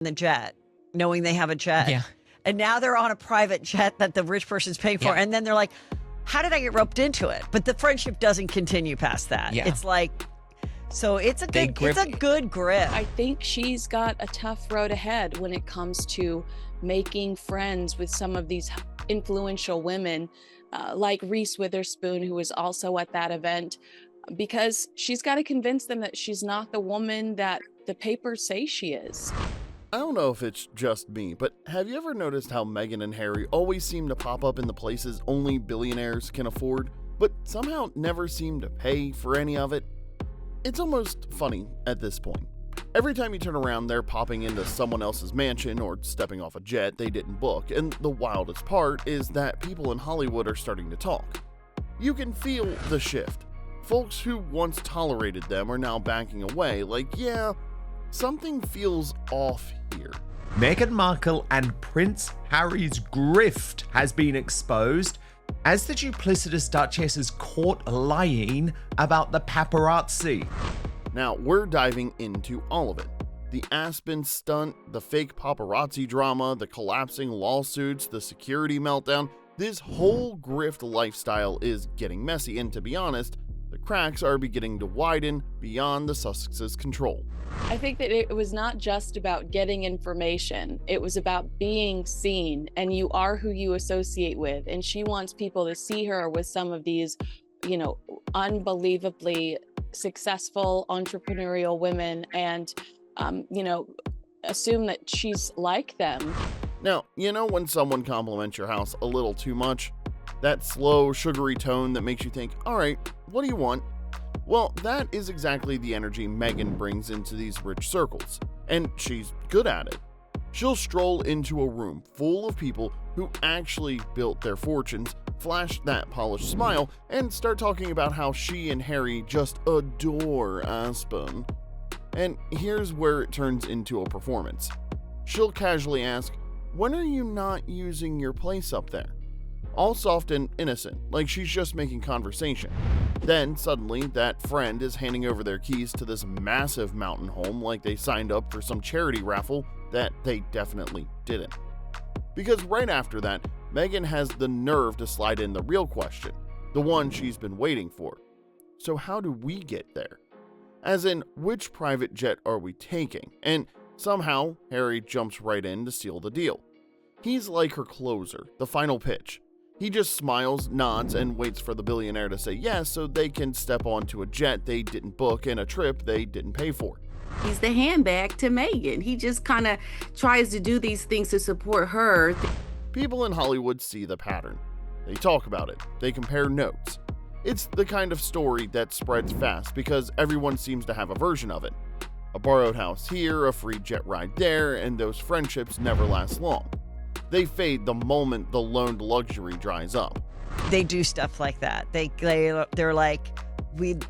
the jet, knowing they have a jet. Yeah. And now they're on a private jet that the rich person's paying for. Yeah. And then they're like, how did I get roped into it? But the friendship doesn't continue past that. Yeah. It's like, so it's a good grip. I think she's got a tough road ahead when it comes to making friends with some of these influential women, like Reese Witherspoon, who was also at that event, because she's got to convince them that she's not the woman that the papers say she is. I don't know if it's just me, but have you ever noticed how Meghan and Harry always seem to pop up in the places only billionaires can afford, but somehow never seem to pay for any of it? It's almost funny at this point. Every time you turn around, they're popping into someone else's mansion or stepping off a jet they didn't book, and the wildest part is that people in Hollywood are starting to talk. You can feel the shift. Folks who once tolerated them are now backing away, like, yeah, something feels off here. Meghan Markle and Prince Harry's grift has been exposed as the duplicitous Duchess is caught lying about the paparazzi. Now, we're diving into all of it. The Aspen stunt, the fake paparazzi drama, the collapsing lawsuits, the security meltdown. This whole grift lifestyle is getting messy, and to be honest, the cracks are beginning to widen beyond the Sussexes' control. I think that it was not just about getting information. It was about being seen, and you are who you associate with. And she wants people to see her with some of these, unbelievably successful entrepreneurial women and, assume that she's like them. Now, when someone compliments your house a little too much? That slow, sugary tone that makes you think, all right, what do you want? Well, that is exactly the energy Meghan brings into these rich circles, and she's good at it. She'll stroll into a room full of people who actually built their fortunes, flash that polished smile, and start talking about how she and Harry just adore Aspen. And here's where it turns into a performance. She'll casually ask, when are you not using your place up there? All soft and innocent, like she's just making conversation. Then, suddenly, that friend is handing over their keys to this massive mountain home like they signed up for some charity raffle that they definitely didn't. Because right after that, Meghan has the nerve to slide in the real question, the one she's been waiting for. So how do we get there? As in, which private jet are we taking? And somehow, Harry jumps right in to seal the deal. He's like her closer, the final pitch. He just smiles, nods, and waits for the billionaire to say yes so they can step onto a jet they didn't book and a trip they didn't pay for. He's the handbag to Meghan. He just kind of tries to do these things to support her. People in Hollywood see the pattern. They talk about it. They compare notes. It's the kind of story that spreads fast because everyone seems to have a version of it. A borrowed house here, a free jet ride there, and those friendships never last long. They fade the moment the loaned luxury dries up. They do stuff like that. They're like,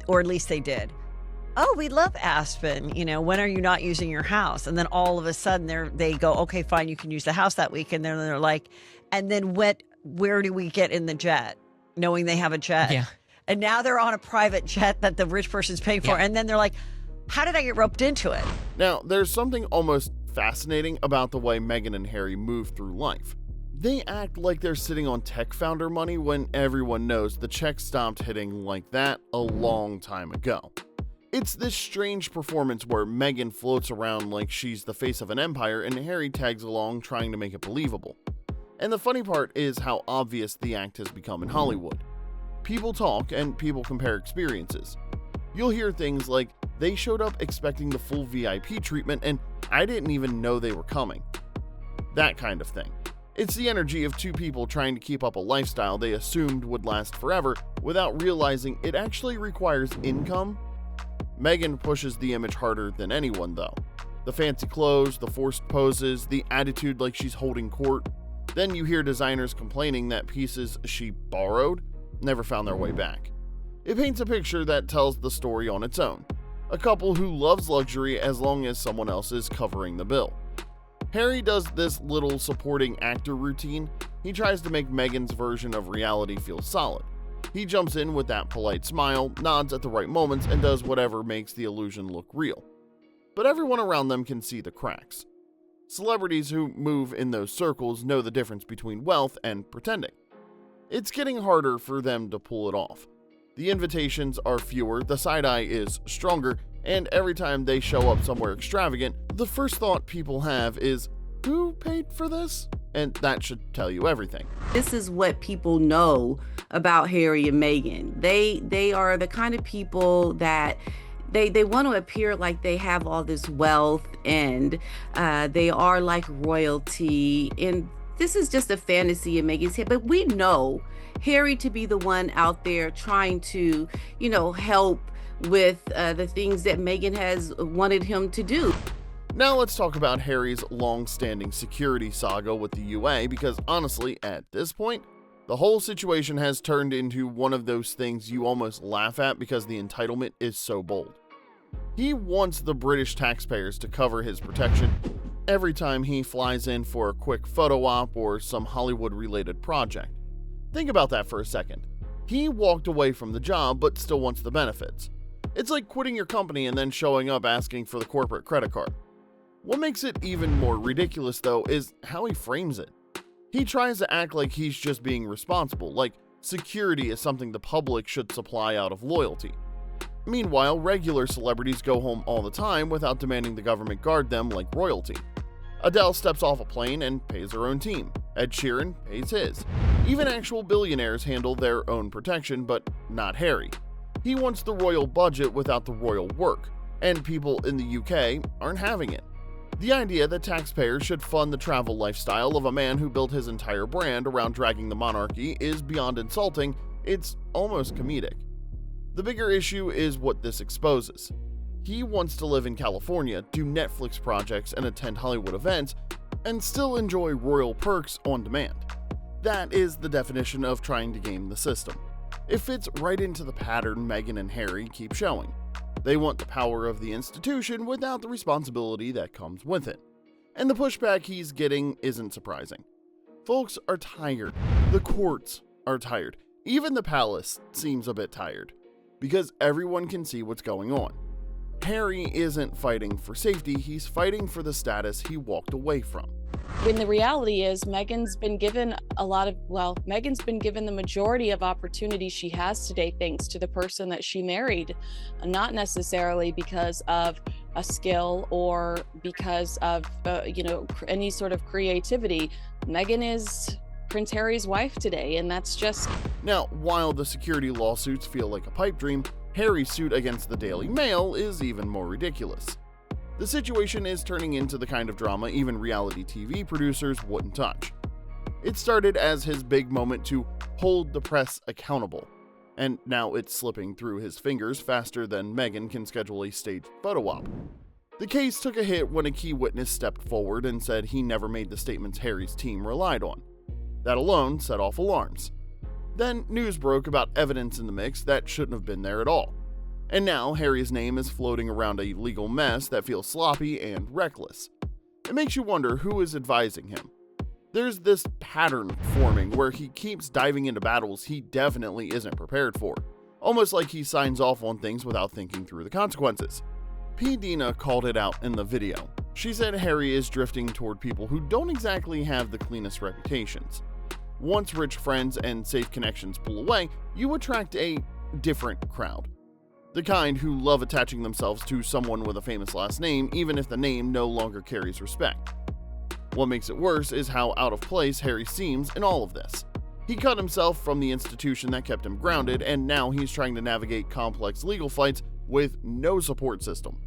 or at least they did. Oh, we love Aspen. When are you not using your house? And then all of a sudden they go, okay, fine, you can use the house that week. And then they're like, and then where do we get in the jet? Knowing they have a jet. Yeah. And now they're on a private jet that the rich person's paying for. Yeah. And then they're like, how did I get roped into it? Now, there's something almost fascinating about the way Meghan and Harry move through life. They act like they're sitting on tech founder money when everyone knows the check stopped hitting like that a long time ago. It's this strange performance where Meghan floats around like she's the face of an empire and Harry tags along trying to make it believable. And the funny part is how obvious the act has become in Hollywood. People talk and people compare experiences. You'll hear things like, they showed up expecting the full VIP treatment and I didn't even know they were coming. That kind of thing. It's the energy of two people trying to keep up a lifestyle they assumed would last forever without realizing it actually requires income. Meghan pushes the image harder than anyone though. The fancy clothes, the forced poses, the attitude like she's holding court. Then you hear designers complaining that pieces she borrowed never found their way back. It paints a picture that tells the story on its own. A couple who loves luxury as long as someone else is covering the bill. Harry does this little supporting actor routine. He tries to make Meghan's version of reality feel solid. He jumps in with that polite smile, nods at the right moments, and does whatever makes the illusion look real. But everyone around them can see the cracks. Celebrities who move in those circles know the difference between wealth and pretending. It's getting harder for them to pull it off. The invitations are fewer, the side eye is stronger, and every time they show up somewhere extravagant, the first thought people have is, who paid for this? And that should tell you everything. This is what people know about Harry and Meghan. They are the kind of people that they want to appear like they have all this wealth and they are like royalty. And this is just a fantasy in Meghan's head. But we know Harry to be the one out there trying to, help with the things that Meghan has wanted him to do. Now let's talk about Harry's long-standing security saga with the UA, because honestly, at this point, the whole situation has turned into one of those things you almost laugh at because the entitlement is so bold. He wants the British taxpayers to cover his protection every time he flies in for a quick photo op or some Hollywood-related project. Think about that for a second. He walked away from the job but still wants the benefits. It's like quitting your company and then showing up asking for the corporate credit card. What makes it even more ridiculous, though, is how he frames it. He tries to act like he's just being responsible, like security is something the public should supply out of loyalty. Meanwhile, regular celebrities go home all the time without demanding the government guard them like royalty. Adele steps off a plane and pays her own team. Ed Sheeran pays his. Even actual billionaires handle their own protection, but not Harry. He wants the royal budget without the royal work, and people in the UK aren't having it. The idea that taxpayers should fund the travel lifestyle of a man who built his entire brand around dragging the monarchy is beyond insulting, it's almost comedic. The bigger issue is what this exposes. He wants to live in California, do Netflix projects, and attend Hollywood events, and still enjoy royal perks on demand. That is the definition of trying to game the system. It fits right into the pattern Meghan and Harry keep showing. They want the power of the institution without the responsibility that comes with it. And the pushback he's getting isn't surprising. Folks are tired. The courts are tired. Even the palace seems a bit tired. Because everyone can see what's going on. Harry isn't fighting for safety, he's fighting for the status he walked away from. When the reality is Meghan's been given Meghan's been given the majority of opportunities she has today thanks to the person that she married, not necessarily because of a skill or because of any sort of creativity. Meghan is Prince Harry's wife today, and that's just... Now, while the security lawsuits feel like a pipe dream, Harry's suit against the Daily Mail is even more ridiculous. The situation is turning into the kind of drama even reality TV producers wouldn't touch. It started as his big moment to hold the press accountable, and now it's slipping through his fingers faster than Meghan can schedule a staged photo op. The case took a hit when a key witness stepped forward and said he never made the statements Harry's team relied on. That alone set off alarms. Then news broke about evidence in the mix that shouldn't have been there at all. And now Harry's name is floating around a legal mess that feels sloppy and reckless. It makes you wonder who is advising him. There's this pattern forming where he keeps diving into battles he definitely isn't prepared for, almost like he signs off on things without thinking through the consequences. P. Dina called it out in the video. She said Harry is drifting toward people who don't exactly have the cleanest reputations. Once rich friends and safe connections pull away, you attract a different crowd. The kind who love attaching themselves to someone with a famous last name, even if the name no longer carries respect. What makes it worse is how out of place Harry seems in all of this. He cut himself from the institution that kept him grounded, and now he's trying to navigate complex legal fights with no support system.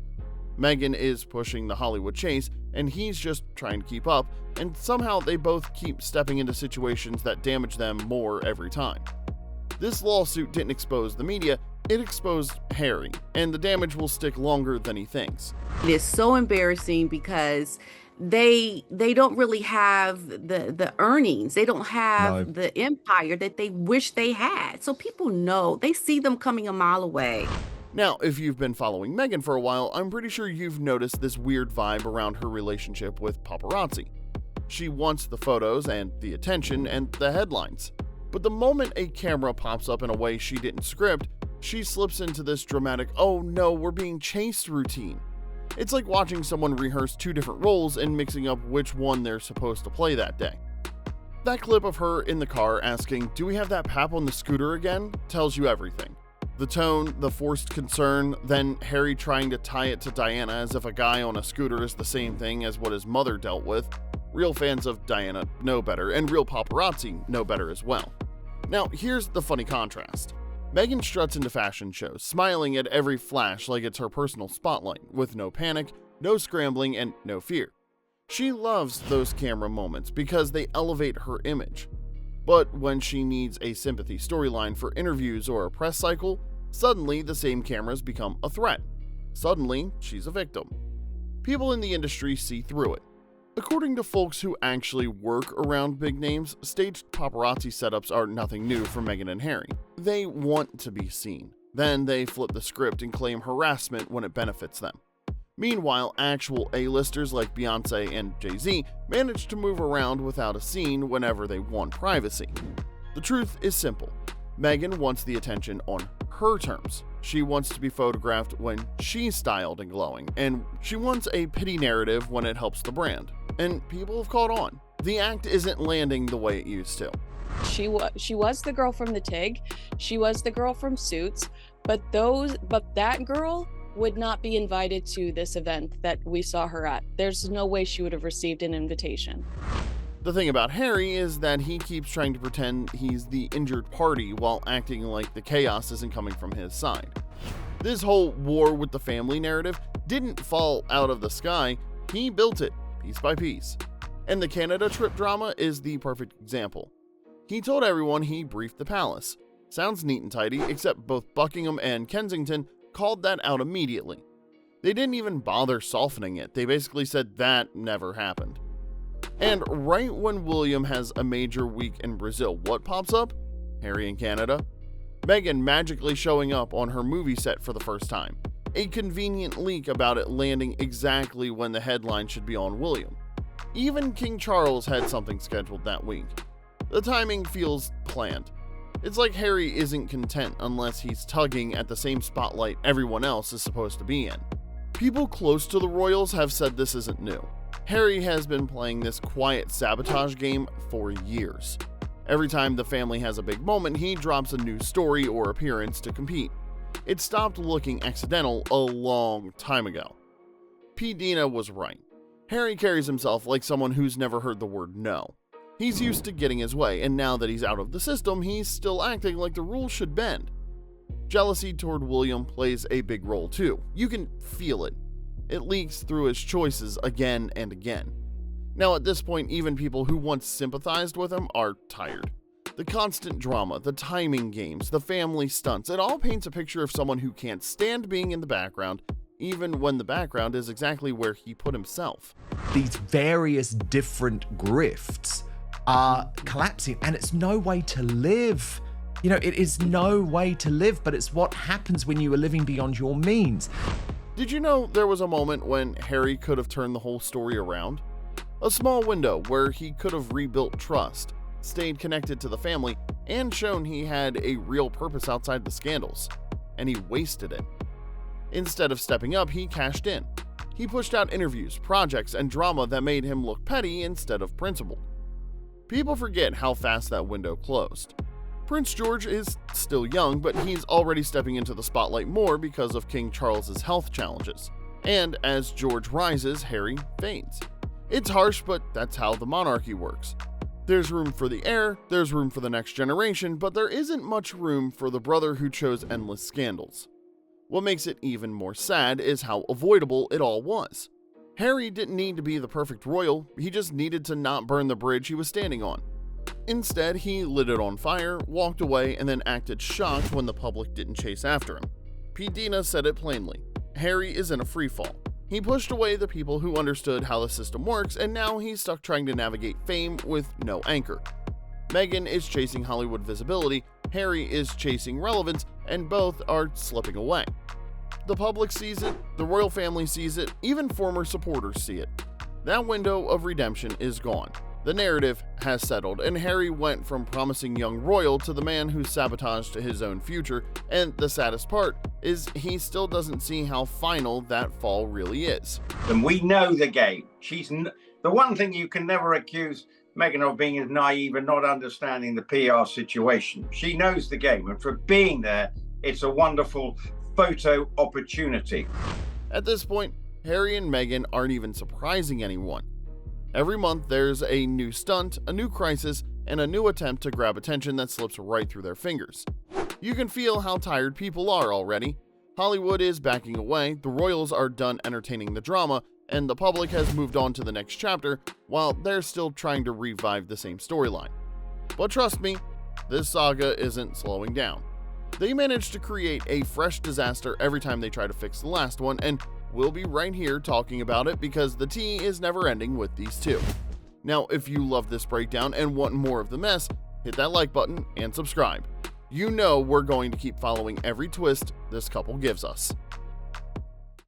Meghan is pushing the Hollywood chase, and he's just trying to keep up, and somehow they both keep stepping into situations that damage them more every time. This lawsuit didn't expose the media, it exposed Harry, and the damage will stick longer than he thinks. It is so embarrassing because they don't really have the earnings. They don't have the empire that they wish they had. So people know, they see them coming a mile away. Now, if you've been following Meghan for a while, I'm pretty sure you've noticed this weird vibe around her relationship with paparazzi. She wants the photos and the attention and the headlines. But the moment a camera pops up in a way she didn't script, she slips into this dramatic, oh no, we're being chased routine. It's like watching someone rehearse two different roles and mixing up which one they're supposed to play that day. That clip of her in the car asking, "Do we have that pap on the scooter again?" tells you everything. The tone, the forced concern, then Harry trying to tie it to Diana as if a guy on a scooter is the same thing as what his mother dealt with. Real fans of Diana know better, and real paparazzi know better as well. Now, here's the funny contrast. Meghan struts into fashion shows, smiling at every flash like it's her personal spotlight, with no panic, no scrambling, and no fear. She loves those camera moments because they elevate her image. But when she needs a sympathy storyline for interviews or a press cycle, suddenly the same cameras become a threat. Suddenly, she's a victim. People in the industry see through it. According to folks who actually work around big names, staged paparazzi setups are nothing new for Meghan and Harry. They want to be seen. Then they flip the script and claim harassment when it benefits them. Meanwhile, actual A-listers like Beyonce and Jay-Z manage to move around without a scene whenever they want privacy. The truth is simple. Meghan wants the attention on her terms. She wants to be photographed when she's styled and glowing, and she wants a pity narrative when it helps the brand. And people have caught on. The act isn't landing the way it used to. She was the girl from the TIG. She was the girl from Suits, but that girl would not be invited to this event that we saw her at. There's no way she would have received an invitation. The thing about Harry is that he keeps trying to pretend he's the injured party while acting like the chaos isn't coming from his side. This whole war with the family narrative didn't fall out of the sky, he built it piece by piece. And the Canada trip drama is the perfect example. He told everyone he briefed the palace. Sounds neat and tidy, except both Buckingham and Kensington called that out immediately. They didn't even bother softening it, they basically said that never happened. And right when William has a major week in Brazil, what pops up? Harry in Canada. Meghan magically showing up on her movie set for the first time. A convenient leak about it landing exactly when the headline should be on William. Even King Charles had something scheduled that week. The timing feels planned. It's like Harry isn't content unless he's tugging at the same spotlight everyone else is supposed to be in. People close to the royals have said this isn't new. Harry has been playing this quiet sabotage game for years. Every time the family has a big moment, he drops a new story or appearance to compete. It stopped looking accidental a long time ago. P. Dina was right. Harry carries himself like someone who's never heard the word no. He's used to getting his way, and now that he's out of the system, he's still acting like the rules should bend. Jealousy toward William plays a big role too. You can feel it. It leaks through his choices again and again. Now at this point, even people who once sympathized with him are tired. The constant drama, the timing games, the family stunts, it all paints a picture of someone who can't stand being in the background, even when the background is exactly where he put himself. These various different grifts are collapsing, and it's no way to live. You know, it is no way to live, but it's what happens when you are living beyond your means. Did you know there was a moment when Harry could have turned the whole story around? A small window where he could have rebuilt trust, stayed connected to the family, and shown he had a real purpose outside the scandals. And he wasted it. Instead of stepping up, he cashed in. He pushed out interviews, projects, and drama that made him look petty instead of principled. People forget how fast that window closed. Prince George is still young, but he's already stepping into the spotlight more because of King Charles's health challenges. And as George rises, Harry fades. It's harsh, but that's how the monarchy works. There's room for the heir, there's room for the next generation, but there isn't much room for the brother who chose endless scandals. What makes it even more sad is how avoidable it all was. Harry didn't need to be the perfect royal, he just needed to not burn the bridge he was standing on. Instead, he lit it on fire, walked away, and then acted shocked when the public didn't chase after him. P. Dina said it plainly. Harry is in a freefall. He pushed away the people who understood how the system works, and now he's stuck trying to navigate fame with no anchor. Meghan is chasing Hollywood visibility, Harry is chasing relevance, and both are slipping away. The public sees it, the royal family sees it, even former supporters see it. That window of redemption is gone. The narrative has settled, and Harry went from promising young royal to the man who sabotaged his own future, and the saddest part is he still doesn't see how final that fall really is. And we know the game. The one thing you can never accuse Meghan of being is naive and not understanding the PR situation. She knows the game, and for being there, it's a wonderful photo opportunity. At this point, Harry and Meghan aren't even surprising anyone. Every month, there's a new stunt, a new crisis, and a new attempt to grab attention that slips right through their fingers. You can feel how tired people are already. Hollywood is backing away, the royals are done entertaining the drama, and the public has moved on to the next chapter while they're still trying to revive the same storyline. But trust me, this saga isn't slowing down. They manage to create a fresh disaster every time they try to fix the last one, and we'll be right here talking about it because the tea is never ending with these two. Now, if you love this breakdown and want more of the mess, hit that like button and subscribe. You know we're going to keep following every twist this couple gives us.